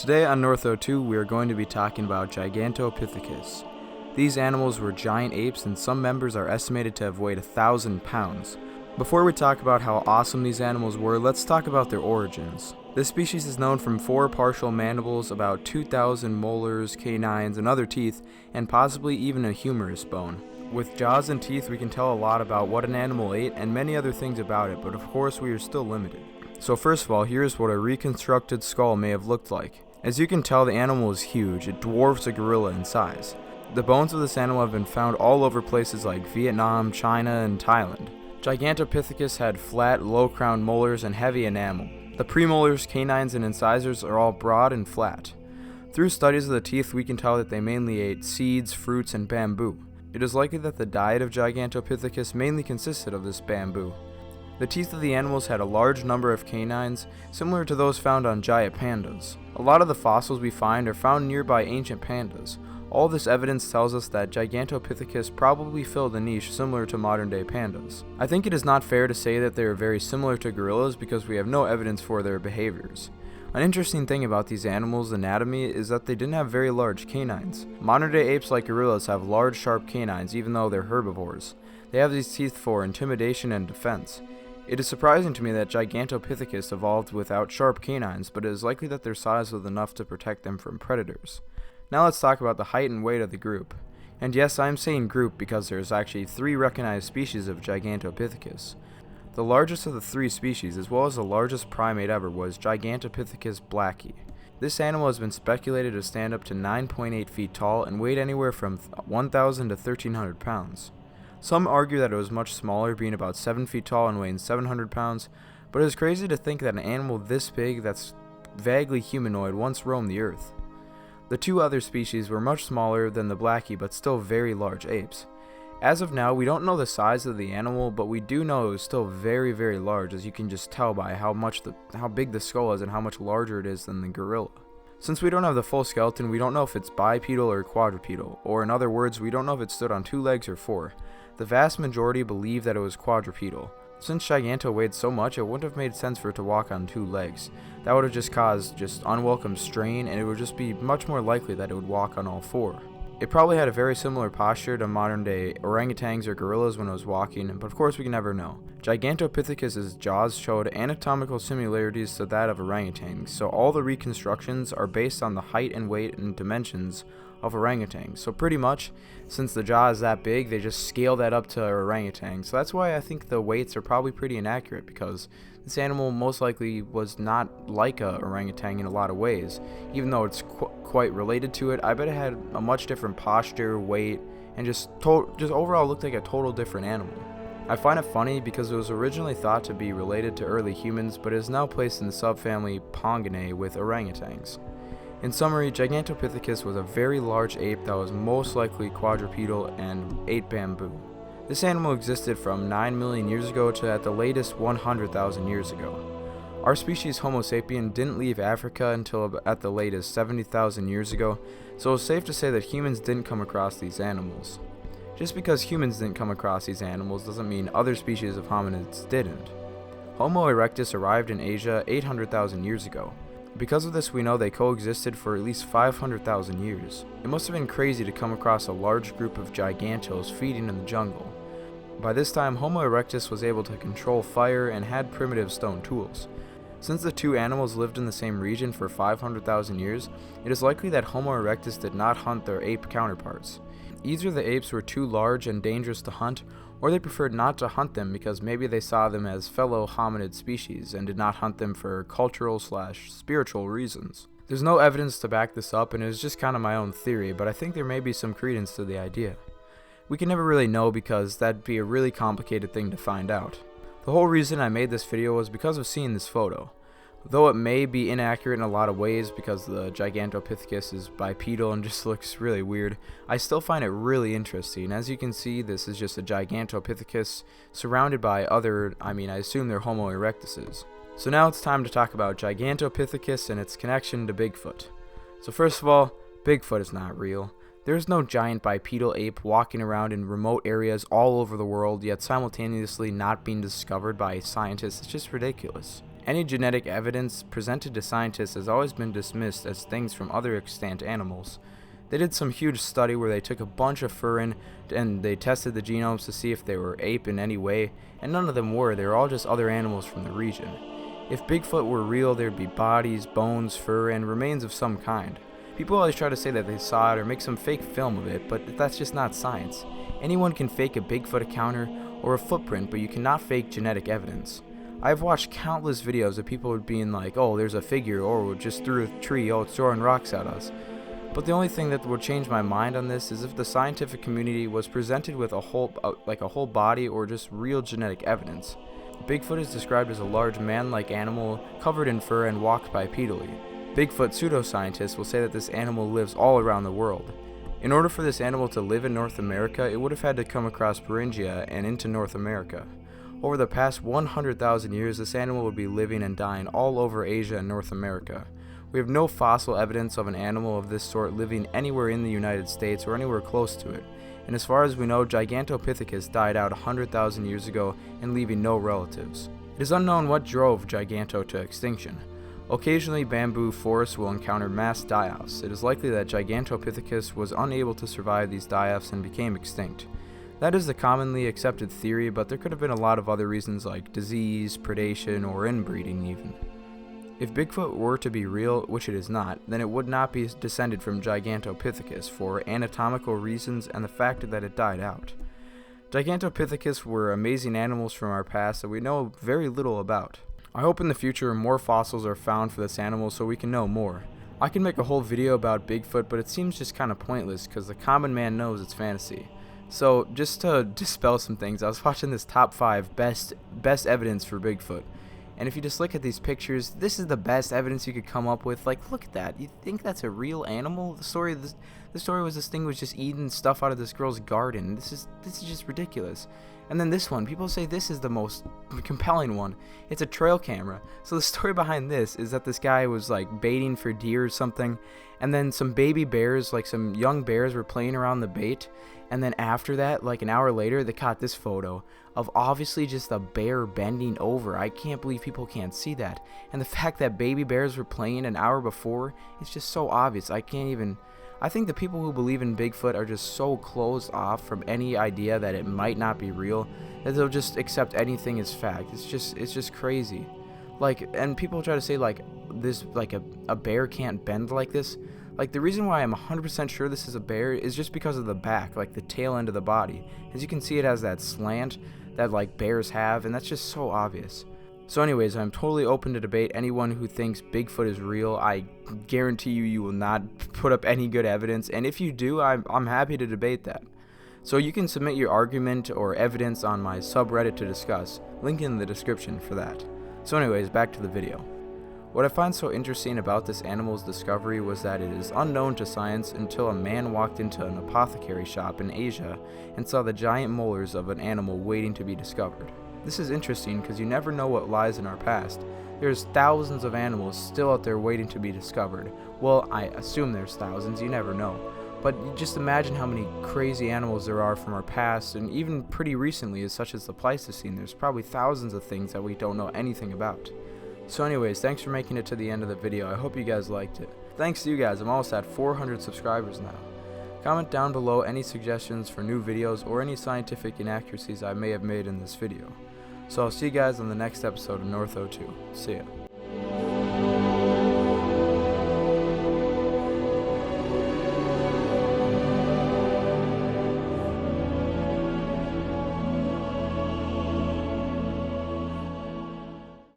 Today on Northo2 we are going to be talking about Gigantopithecus. These animals were giant apes and some members are estimated to have weighed 1,000 pounds. Before we talk about how awesome these animals were, let's talk about their origins. This species is known from 4 partial mandibles, about 2,000 molars, canines, and other teeth, and possibly even a humerus bone. With jaws and teeth we can tell a lot about what an animal ate and many other things about it, but of course we are still limited. So first of all, here's what a reconstructed skull may have looked like. As you can tell, the animal is huge. It dwarfs a gorilla in size. The bones of this animal have been found all over places like Vietnam, China, and Thailand. Gigantopithecus had flat, low-crowned molars and heavy enamel. The premolars, canines, and incisors are all broad and flat. Through studies of the teeth, we can tell that they mainly ate seeds, fruits, and bamboo. It is likely that the diet of Gigantopithecus mainly consisted of this bamboo. The teeth of the animals had a large number of canines, similar to those found on giant pandas. A lot of the fossils we find are found nearby ancient pandas. All this evidence tells us that Gigantopithecus probably filled a niche similar to modern-day pandas. I think it is not fair to say that they are very similar to gorillas because we have no evidence for their behaviors. An interesting thing about these animals' anatomy is that they didn't have very large canines. Modern-day apes like gorillas have large, sharp canines even though they're herbivores. They have these teeth for intimidation and defense. It is surprising to me that Gigantopithecus evolved without sharp canines, but it is likely that their size was enough to protect them from predators. Now let's talk about the height and weight of the group. And yes, I am saying group because there is actually 3 recognized species of Gigantopithecus. The largest of the 3 species, as well as the largest primate ever, was Gigantopithecus blacki. This animal has been speculated to stand up to 9.8 feet tall and weighed anywhere from 1,000 to 1,300 pounds. Some argue that it was much smaller, being about 7 feet tall and weighing 700 pounds, but it is crazy to think that an animal this big that's vaguely humanoid once roamed the earth. The 2 other species were much smaller than the blacki, but still very large apes. As of now, we don't know the size of the animal, but we do know it was still very, very large, as you can just tell by how big the skull is and how much larger it is than the gorilla. Since we don't have the full skeleton, we don't know if it's bipedal or quadrupedal, or in other words, we don't know if it stood on 2 legs or 4. The vast majority believe that it was quadrupedal. Since Giganto weighed so much, it wouldn't have made sense for it to walk on 2 legs. That would have just caused unwelcome strain, and it would just be much more likely that it would walk on all 4. It probably had a very similar posture to modern day orangutans or gorillas when it was walking, but of course we can never know. Gigantopithecus' jaws showed anatomical similarities to that of orangutans, so all the reconstructions are based on the height and weight and dimensions of orangutans. So pretty much, since the jaw is that big, they just scale that up to orangutan. So that's why I think the weights are probably pretty inaccurate, because this animal most likely was not like a orangutan in a lot of ways. Even though it's quite related to it, I bet it had a much different posture, weight, and just overall looked like a total different animal. I find it funny because it was originally thought to be related to early humans, but it is now placed in the subfamily Ponginae with orangutans. In summary, Gigantopithecus was a very large ape that was most likely quadrupedal and ate bamboo. This animal existed from 9 million years ago to at the latest 100,000 years ago. Our species Homo sapien didn't leave Africa until at the latest 70,000 years ago, so it's safe to say that humans didn't come across these animals. Just because humans didn't come across these animals doesn't mean other species of hominids didn't. Homo erectus arrived in Asia 800,000 years ago. Because of this, we know they coexisted for at least 500,000 years. It must have been crazy to come across a large group of gigantos feeding in the jungle. By this time, Homo erectus was able to control fire and had primitive stone tools. Since the 2 animals lived in the same region for 500,000 years, it is likely that Homo erectus did not hunt their ape counterparts. Either the apes were too large and dangerous to hunt, or they preferred not to hunt them because maybe they saw them as fellow hominid species and did not hunt them for cultural/spiritual reasons. There's no evidence to back this up, and it is just kind of my own theory, but I think there may be some credence to the idea. We can never really know because that'd be a really complicated thing to find out. The whole reason I made this video was because of seeing this photo. Though it may be inaccurate in a lot of ways because the Gigantopithecus is bipedal and just looks really weird, I still find it really interesting. As you can see, this is just a Gigantopithecus surrounded by other, I assume they're Homo erectuses. So now it's time to talk about Gigantopithecus and its connection to Bigfoot. So first of all, Bigfoot is not real. There's no giant bipedal ape walking around in remote areas all over the world, yet simultaneously not being discovered by scientists. It's just ridiculous. Any genetic evidence presented to scientists has always been dismissed as things from other extant animals. They did some huge study where they took a bunch of furrin and they tested the genomes to see if they were ape in any way, and none of them were. They were all just other animals from the region. If Bigfoot were real, there'd be bodies, bones, fur, and remains of some kind. People always try to say that they saw it or make some fake film of it, but that's just not science. Anyone can fake a Bigfoot encounter or a footprint, but you cannot fake genetic evidence. I've watched countless videos of people being like, oh, there's a figure, or we just threw a tree, oh, it's throwing rocks at us. But the only thing that would change my mind on this is if the scientific community was presented with a whole body or just real genetic evidence. Bigfoot is described as a large man-like animal covered in fur and walked bipedally. Bigfoot pseudoscientists will say that this animal lives all around the world. In order for this animal to live in North America, it would have had to come across Beringia and into North America. Over the past 100,000 years, this animal would be living and dying all over Asia and North America. We have no fossil evidence of an animal of this sort living anywhere in the United States or anywhere close to it. And as far as we know, Gigantopithecus died out 100,000 years ago and leaving no relatives. It is unknown what drove Giganto to extinction. Occasionally, bamboo forests will encounter mass die-offs. It is likely that Gigantopithecus was unable to survive these die-offs and became extinct. That is the commonly accepted theory, but there could have been a lot of other reasons like disease, predation, or inbreeding even. If Bigfoot were to be real, which it is not, then it would not be descended from Gigantopithecus for anatomical reasons and the fact that it died out. Gigantopithecus were amazing animals from our past that we know very little about. I hope in the future more fossils are found for this animal so we can know more. I can make a whole video about Bigfoot, but it seems just kind of pointless because the common man knows it's fantasy. So just to dispel some things, I was watching this top 5 best evidence for Bigfoot. And if you just look at these pictures, this is the best evidence you could come up with. Like, look at that. You think that's a real animal? The story was this thing was just eating stuff out of this girl's garden. This is just ridiculous. And then this one, people say this is the most compelling one. It's a trail camera. So the story behind this is that this guy was like baiting for deer or something, and then some baby bears, like some young bears, were playing around the bait. And then after that, like an hour later, they caught this photo of obviously just a bear bending over. I can't believe people can't see that. And the fact that baby bears were playing an hour before, it's just so obvious. I think the people who believe in Bigfoot are just so closed off from any idea that it might not be real that they'll just accept anything as fact. It's just crazy. Like, and people try to say like this, like a bear can't bend like this. Like, the reason why I'm 100% sure this is a bear is just because of the back, like the tail end of the body. As you can see, it has that slant that like bears have, and that's just so obvious. So anyways, I'm totally open to debate anyone who thinks Bigfoot is real. I guarantee you will not put up any good evidence, and if you do, I'm happy to debate that. So you can submit your argument or evidence on my subreddit to discuss, link in the description for that. So anyways, back to the video. What I find so interesting about this animal's discovery was that it is unknown to science until a man walked into an apothecary shop in Asia and saw the giant molars of an animal waiting to be discovered. This is interesting because you never know what lies in our past. There's thousands of animals still out there waiting to be discovered. Well, I assume there's thousands, you never know. But just imagine how many crazy animals there are from our past, and even pretty recently, such as the Pleistocene. There's probably thousands of things that we don't know anything about. So anyways, thanks for making it to the end of the video. I hope you guys liked it. Thanks to you guys, I'm almost at 400 subscribers now. Comment down below any suggestions for new videos or any scientific inaccuracies I may have made in this video. So I'll see you guys on the next episode of North02. See ya.